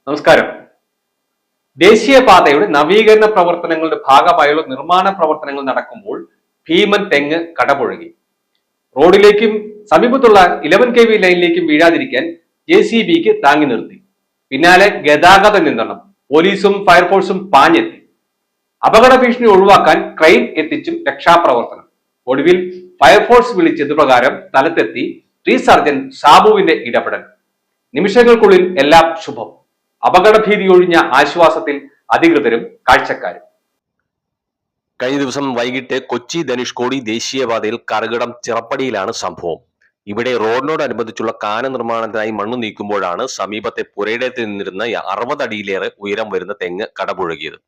നമസ്കാരം. ദേശീയപാതയുടെ നവീകരണ പ്രവർത്തനങ്ങളുടെ ഭാഗമായുള്ള നിർമ്മാണ പ്രവർത്തനങ്ങൾ നടക്കുമ്പോൾ ഭീമൻ തെങ്ങ് കടപുഴകി. റോഡിലേക്കും സമീപത്തുള്ള 11 kV ലൈനിലേക്കും വീഴാതിരിക്കാൻ JCBക്ക് താങ്ങി നിർത്തി. പിന്നാലെ ഗതാഗത നിയന്ത്രണം, പോലീസും ഫയർഫോഴ്സും പാഞ്ഞെത്തി. അപകട ഭീഷണി ഒഴിവാക്കാൻ ക്രെയിൻ എത്തിച്ചും രക്ഷാപ്രവർത്തനം. ഒടുവിൽ ഫയർഫോഴ്സ് വിളിച്ചത് പ്രകാരം സ്ഥലത്തെത്തി ട്രീ സർജൻ സാബുവിന്റെ ഇടപെടൽ. നിമിഷങ്ങൾക്കുള്ളിൽ എല്ലാം ശുഭം. അപകടഭീതി ഒഴിഞ്ഞ ആശ്വാസത്തിൽ അധികൃതരും കാഴ്ചക്കാരും. കഴിഞ്ഞ ദിവസം വൈകിട്ട് കൊച്ചി ധനുഷ്കോടി ദേശീയപാതയിൽ കറുകടം ചിറപ്പടിയിലാണ് സംഭവം. ഇവിടെ റോഡിനോടനുബന്ധിച്ചുള്ള കാന നിർമ്മാണത്തിനായി മണ്ണ് നീക്കുമ്പോഴാണ് സമീപത്തെ പുരയിടത്തിൽ നിന്നിരുന്ന 60 അടിയിലേറെ ഉയരം വരുന്ന തെങ്ങ് കടപുഴകിയത്.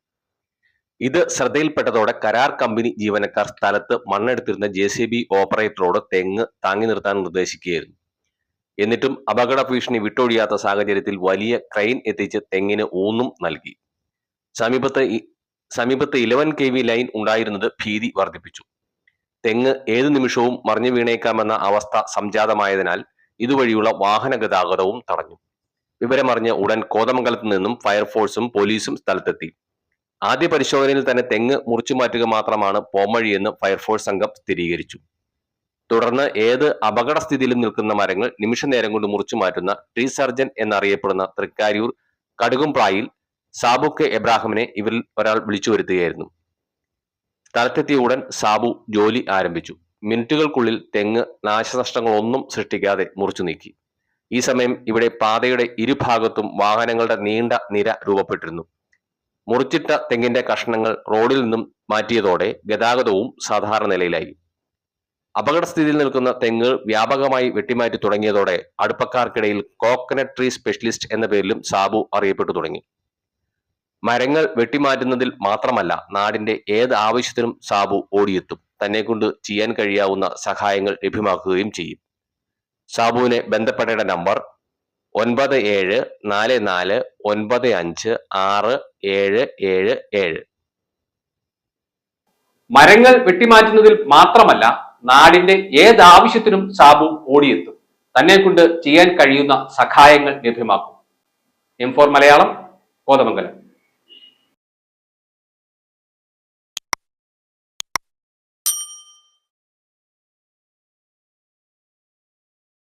ഇത് ശ്രദ്ധയിൽപ്പെട്ടതോടെ കരാർ കമ്പനി ജീവനക്കാർ സ്ഥലത്ത് മണ്ണെടുത്തിരുന്ന JCB ഓപ്പറേറ്ററോട് തെങ്ങ് താങ്ങി നിർത്താൻ നിർദ്ദേശിക്കുകയായിരുന്നു. എന്നിട്ടും അപകട ഭീഷണി വിട്ടൊഴിയാത്ത സാഹചര്യത്തിൽ വലിയ ക്രെയിൻ എത്തിച്ച് തെങ്ങിന് ഊന്നും നൽകി. സമീപത്ത് 11 kV ലൈൻ ഉണ്ടായിരുന്നത് ഭീതി വർദ്ധിപ്പിച്ചു. തെങ്ങ് ഏതു നിമിഷവും മറിഞ്ഞു വീണേക്കാമെന്ന അവസ്ഥ സംജാതമായതിനാൽ ഇതുവഴിയുള്ള വാഹന ഗതാഗതവും തടഞ്ഞു. വിവരമറിഞ്ഞ് ഉടൻ കോതമംഗലത്ത് നിന്നും ഫയർഫോഴ്സും പോലീസും സ്ഥലത്തെത്തി. ആദ്യ പരിശോധനയിൽ തന്നെ തെങ്ങ് മുറിച്ചു മാറ്റുക മാത്രമാണ് പോംവഴിയെന്ന് ഫയർഫോഴ്സ് സംഘം സ്ഥിരീകരിച്ചു. തുടർന്ന് ഏത് അപകടസ്ഥിതിയിലും നിൽക്കുന്ന മരങ്ങൾ നിമിഷ നേരം കൊണ്ട് മുറിച്ചു മാറ്റുന്ന ട്രീ സർജൻ എന്നറിയപ്പെടുന്ന തൃക്കാര്യൂർ കടുകുംപ്ലായിൽ സാബു കെ എബ്രാഹിമിനെ ഇവരിൽ ഒരാൾ വിളിച്ചു വരുത്തുകയായിരുന്നു. സ്ഥലത്തെത്തിയ ഉടൻ സാബു ജോലി ആരംഭിച്ചു. മിനിറ്റുകൾക്കുള്ളിൽ തെങ്ങ് നാശനഷ്ടങ്ങളൊന്നും സൃഷ്ടിക്കാതെ മുറിച്ചു നീക്കി. ഈ സമയം ഇവിടെ പാതയുടെ ഇരുഭാഗത്തും വാഹനങ്ങളുടെ നീണ്ട നിര രൂപപ്പെട്ടിരുന്നു. മുറിച്ചിട്ട തെങ്ങിന്റെ കഷ്ണങ്ങൾ റോഡിൽ നിന്നും മാറ്റിയതോടെ ഗതാഗതവും സാധാരണ നിലയിലായി. അപകടസ്ഥിതിയിൽ നിൽക്കുന്ന തെങ്ങ് വ്യാപകമായി വെട്ടിമാറ്റി തുടങ്ങിയതോടെ അടുപ്പക്കാർക്കിടയിൽ കോക്കനട്ട് ട്രീ സ്പെഷ്യലിസ്റ്റ് എന്ന പേരിലും സാബു അറിയപ്പെട്ടു തുടങ്ങി. മരങ്ങൾ വെട്ടിമാറ്റുന്നതിൽ മാത്രമല്ല, നാടിന്റെ ഏത് ആവശ്യത്തിനും സാബു ഓടിയെത്തും. തന്നെ കൊണ്ട് ചെയ്യാൻ കഴിയാവുന്ന സഹായങ്ങൾ ലഭ്യമാക്കുകയും ചെയ്യും. സാബുവിനെ ബന്ധപ്പെടേണ്ട നമ്പർ 9744956777. മരങ്ങൾ വെട്ടിമാറ്റുന്നതിൽ മാത്രമല്ല, നാടിന്റെ ഏതാവശ്യത്തിനും സാബു ഓടിയെത്തും. തന്നെ കൊണ്ട് ചെയ്യാൻ കഴിയുന്ന സഹായങ്ങൾ ലഭ്യമാക്കും. M4 മലയാളം, കോതമംഗലം.